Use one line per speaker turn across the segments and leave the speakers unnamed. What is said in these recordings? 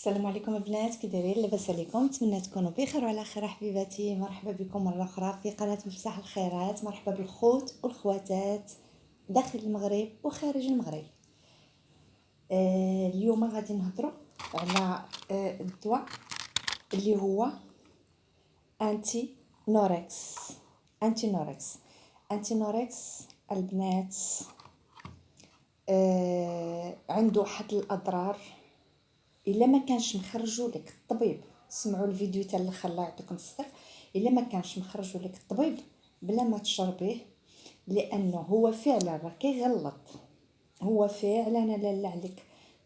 السلام عليكم البنات، كي دايرين؟ لاباس عليكم؟ نتمنى تكونوا بخير وعلى خير. حبيباتي، مرحبا بكم مره اخرى في قناه مفتاح الخيرات. مرحبا بالخوت والخواتات داخل المغرب وخارج المغرب. اليوم غادي نهضروا على الدواء اللي هو انتي نوركس. انتي نوركس البنات عنده واحد الاضرار. الا ما كانش مخرجوا لك الطبيب، سمعوا الفيديو تاع الاخر الله يعطيكم الصحه. الا ما كانش مخرجوا لك الطبيب بلا ما تشربيه، لانه هو فعلا راه كيغلط. هو فعلا لا عليك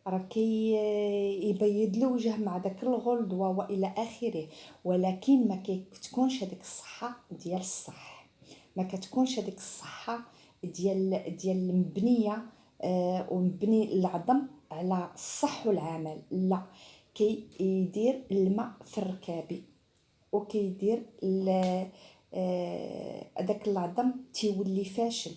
راه يبيض له وجه مع داك الغلظ والى اخره، ولكن ما كتكونش هذيك الصحه ديال الصح، ما كتكونش هذيك الصحه ديال مبنيه ومبني العظم على الصح والعمل. لا، كيدير الماء في الركابي وكيدير هذاك العظم تيولي فاشل.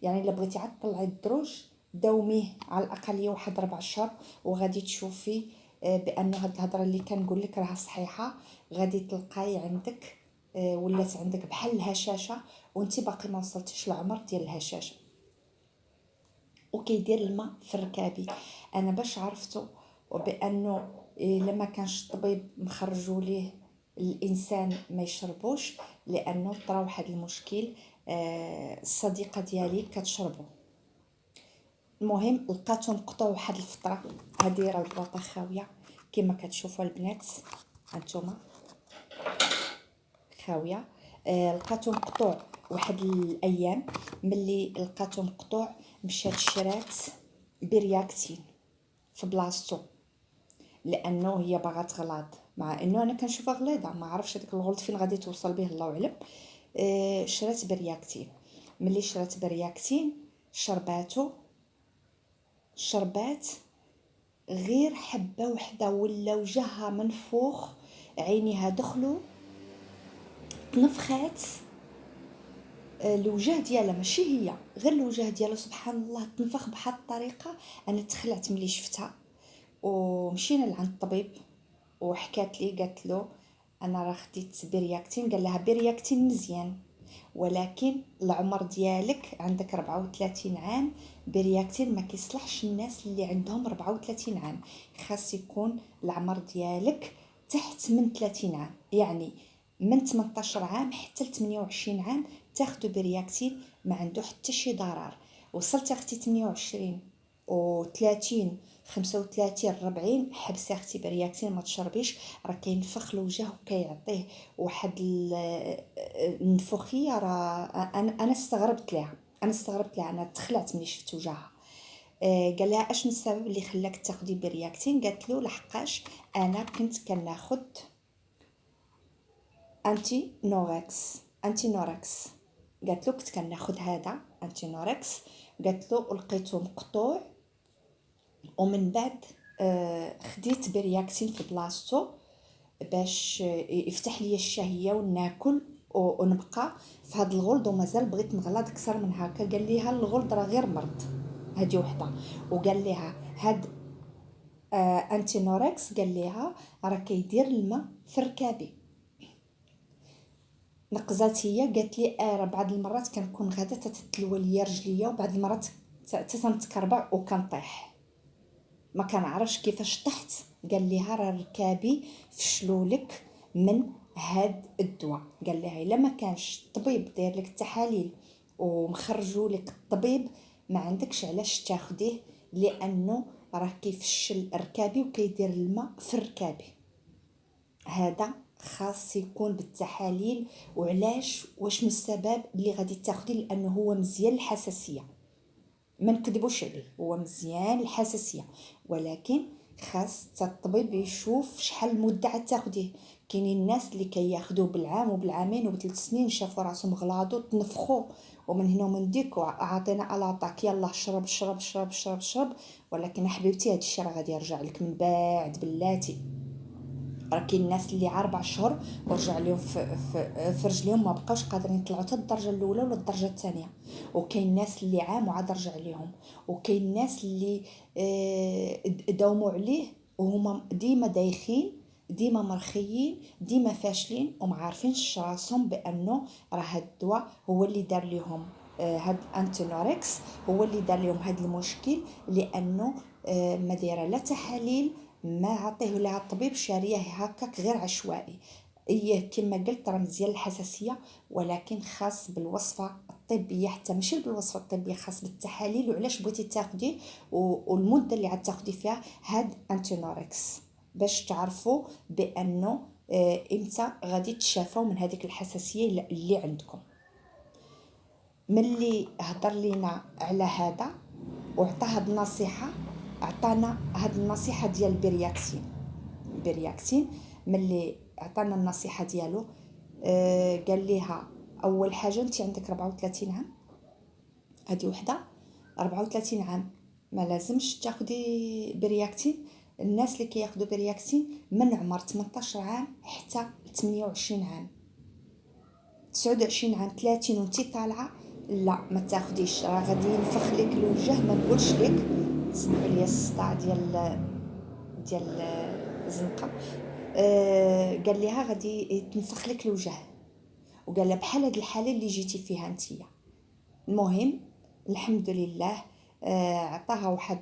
يعني الا بغيتي عاد تطلعي الدروج داوميه على الاقل واحد 4 شهور وغادي تشوفي بان هاد الهضره اللي كنقول لك راها صحيحه. غادي تلقاي عندك ولات عندك بحال الهشاشه وانت باقي ما وصلتيش للعمر ديال الهشاشه. وكيدير الماء في الركابي. انا باش عرفتو وبانه لما كانش الطبيب مخرجوا ليه الانسان ما يشربوش، لانه طرا واحد المشكل. الصديقه ديالي كتشربو، المهم لقاتو مقطوع واحد الفتره. هذه راه البواطه خاويه كما كتشوفوا البنات، هانتوما خاويه. لقاتو مقطوع واحد الايام. ملي لقاتو مقطوع مشات شرات برياكتين في بلاصتو، لانه هي باغا تغلط، مع انه انا كنشوفها غليظه، ما عرفش هذاك الغلط فين غادي توصل به الله اعلم. شرات برياكتين. ملي شرات برياكتين شربات غير حبه وحده ولا وجهها منفوخ، عينيها دخلوا تنفخات. الوجه ديالها ماشي هي غير الوجه ديالها سبحان الله تنفخ بواحد الطريقه. انا تخلعت ملي شفتها ومشينا لعند الطبيب وحكات لي قالت له انا راه خديت برياكتين. قال لها برياكتين مزيان، ولكن العمر ديالك عندك 34 عام، برياكتين ما كيصلحش الناس اللي عندهم 34 عام. خاص يكون العمر ديالك تحت من 30 عام، يعني من 18 عام حتى ل 28 عام تاخدو برياكتين، ما عنده حتى شي ضرر. وصلت اختي 28 و30 35 40 حبسي اختي برياكتين ما تشربيش، راه كينفخ الوجه وكيعطيه واحد النفوخيه. راه انا استغربت لها، انا تخلعت ملي شفت وجهها. قال لها اشنو السبب اللي خلاك تاخدي برياكتين؟ قالت له لحقاش انا كنت كناخد انتي نوركس. قالت له كنت كناخد هذا انتي نوركس. قالت له لقيته مقطوع، ومن بعد خديت برياكتين في بلاصتو باش يفتح لي الشهيه وناكل ونبقى في هذا الغلظ، ومازال بغيت نغلط اكثر من هكا. قال ليها الغلظ راه غير مرض، هذه وحده. وقال ليها هاد انتي نوركس قال ليها راه كيدير الماء في ركابي. نقزات هي قالت لي راه بعض المرات كنكون غاده تتلوى ليا رجليا، وبعض المرات تنتكربع وكنطيح ما كنعرفش كيفاش طحت. قال ليها راه ركابي فشلولك من هاد الدواء. قال لها الا ما كانش الطبيب داير لك التحاليل ومخرجوا لك الطبيب ما عندكش علاش تاخديه، لانه راه كيفشل ركابي وكيدير الماء في الركابي. هذا خاص يكون بالتحاليل وعلاش واشنو السبب اللي غادي تاخدي، لانه هو مزيان الحساسيه، ما نكذبوش عليه، هو مزيان الحساسيه، ولكن خاص الطبيب يشوف شحال المده عاد تاخديه. كاينين الناس اللي كياخذوه بالعام وبالعامين وب3 سنين شافوا راسهم غلاضوا تنفخوا، ومن هنا ومن ديك عطينا الاطاك يلا شرب شرب شرب شرب شرب. ولكن حبيبتي هذا الشيء راه غادي يرجع لك من بعد بلاتي. راه كاين الناس اللي 4 شهور ورجع لهم في رجليهم ما بقاوش قادرين يطلعوا حتى الدرجه الاولى ولا الدرجه الثانيه. وكاين الناس اللي عام وعاد رجع لهم، وكاين الناس اللي داوموا عليه وهما ديما دايخين، ديما مرخيين، ديما فاشلين، وما عارفينش راسهم بانه راه هاد الدواء هو اللي دار لهم هاد انتينوركس هو اللي دار لهم هاد المشكل، لانه ما دايره لا تحاليل، ما عطيه لها الطبيب، شاريه هكاك غير عشوائي. ايه كما قلت راه مزيان الحساسيه، ولكن خاص بالوصفه الطبيه، حتى ماشي بالوصفه الطبيه، خاص بالتحاليل وعلاش بغيتي تاخديه والمده اللي غتاخدي فيها هاد انتينوركس، باش تعرفوا بانه امتى غادي تشافوا من هذيك الحساسيه اللي عندكم. ملي هضر لينا على هذا وعطى هاد النصيحه، عطانا هاد النصيحه ديال البرياكتين. ملي عطانا النصيحه ديالو قال ليها اول حاجه انت عندك 34 عام، هذه وحده. 34 عام ما لازمش تاخدي برياكتين. الناس اللي كياخدوا برياكتين من عمر 18 عام حتى 28 عام، 29 عام 30 وانتي طالعه لا ما تاخديش، راه غادي ينفخ لك الوجه. ما نقولش لك، سمعوا لي الصداع ديال الزنقه. قال لها غادي تنفخ لك الوجه، وقال لها بحال هاد الحاله اللي جيتي فيها نتيا. المهم الحمد لله عطاها واحد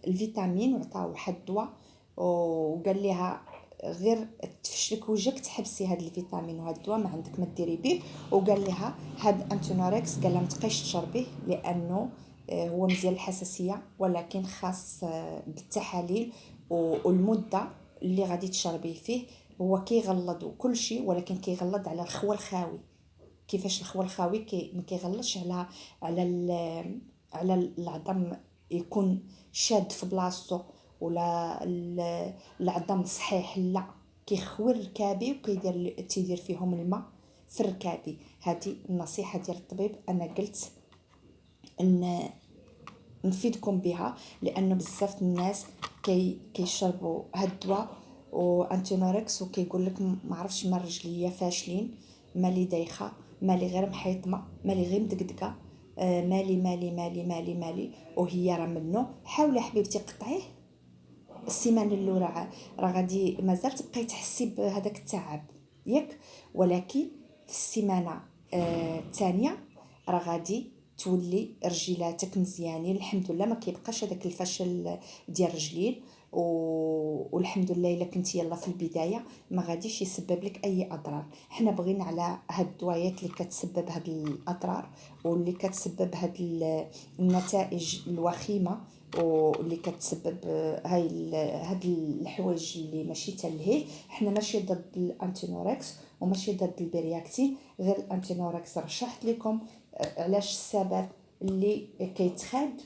الفيتامين وعطاها واحد الدواء، وقال لها غير تفشلك وجهك تحبسي هاد الفيتامين وهاد الدواء، ما عندك ما ديري به. وقال لها هاد انتونوركس قال لها ما تبقيش تشربيه لانه هو مزيان الحساسيه، ولكن خاص بالتحاليل والمده اللي غادي تشربيه فيه. هو كيغلظ كل شيء، ولكن كيغلظ على الخوى الخاوي. كيفاش الخوى الخاوي ما كيغلطش على العظم يكون شاد في بلاصتو، ولا العظم صحيح، لا كيخوي الركابي تيدير فيهم الماء في الركابي. هذه النصيحه ديال الطبيب انا قلت ان نفيدكم بها، لانه بزاف الناس كيشربوا هاد الدواء وانتينوركس وكيقول لك ما عرفتش ما رجليا فاشلين، مالي دايخه، مالي غير محيطمه، مالي غير مدقدقه، مالي مالي مالي مالي مالي. وهي راه منه. حاولي حبيبتي قطعيه السيمانه الاولى، راه غادي مازال تبقاي تحسي بهذاك التعب ياك، ولكن في السيمانه الثانيه راه غادي تولي رجيلاتك مزيانين الحمد لله، ما كيبقاش هذاك الفشل ديال الرجلين. والحمد لله الا كنتي يلا في البدايه ما غاديش يسبب لك اي اضرار. حنا بغينا على هاد الدويات اللي كتسبب هاد الاضرار واللي كتسبب هاد النتائج الوخيمه، واللي كتسبب هاد الحوايج اللي ماشي تلهي. حنا ماشي ضد الانتينوركس وماشي ضد البرياكتين، غير الانتينوركس رشحت لكم علاش السبب اللي كيتخاد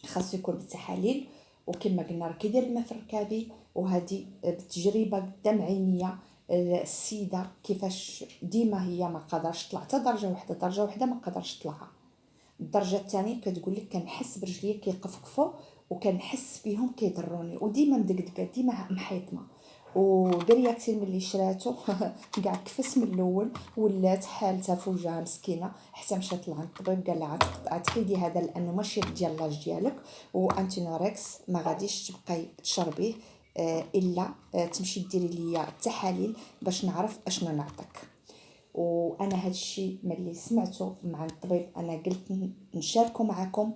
خاصو يكون بالتحاليل، وكما قلنا راه كيدير الماء في الركابي. وهذه بالتجربه قدام عينيا السيده كيفاش ديما هي ما قادرش تطلع حتى درجه واحده ما قادرش تطلعها. الدرجه الثانيه كتقول لك كنحس برجليا كيقفقفوا وكنحس بهم كيضروني وديما مدقدقه ديما محيطمه. وبرياكتين ملي شراتو كاع كفس من الاول، ولات حالتها في وجهها مسكينه، حتى مشات لعند الطبيب قال لها تحيدي هذا لانه ماشي ديال لاج ديالك، وانتينوركس ما غاديش تبقاي تشربيه الا تمشي ديري ليا التحاليل باش نعرف اشنو نعطيك. وانا هذا الشيء ملي سمعته مع الطبيب انا قلت نشاركه معكم.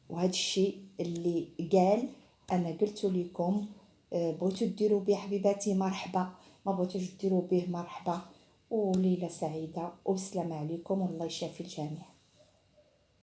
وهذا الشيء اللي قال انا قلت لكم. بغيتو ديروا به حبيباتي مرحبا، ما بغيتوش ديروا به مرحبا. وليله سعيده والسلام عليكم والله يشافي الجميع.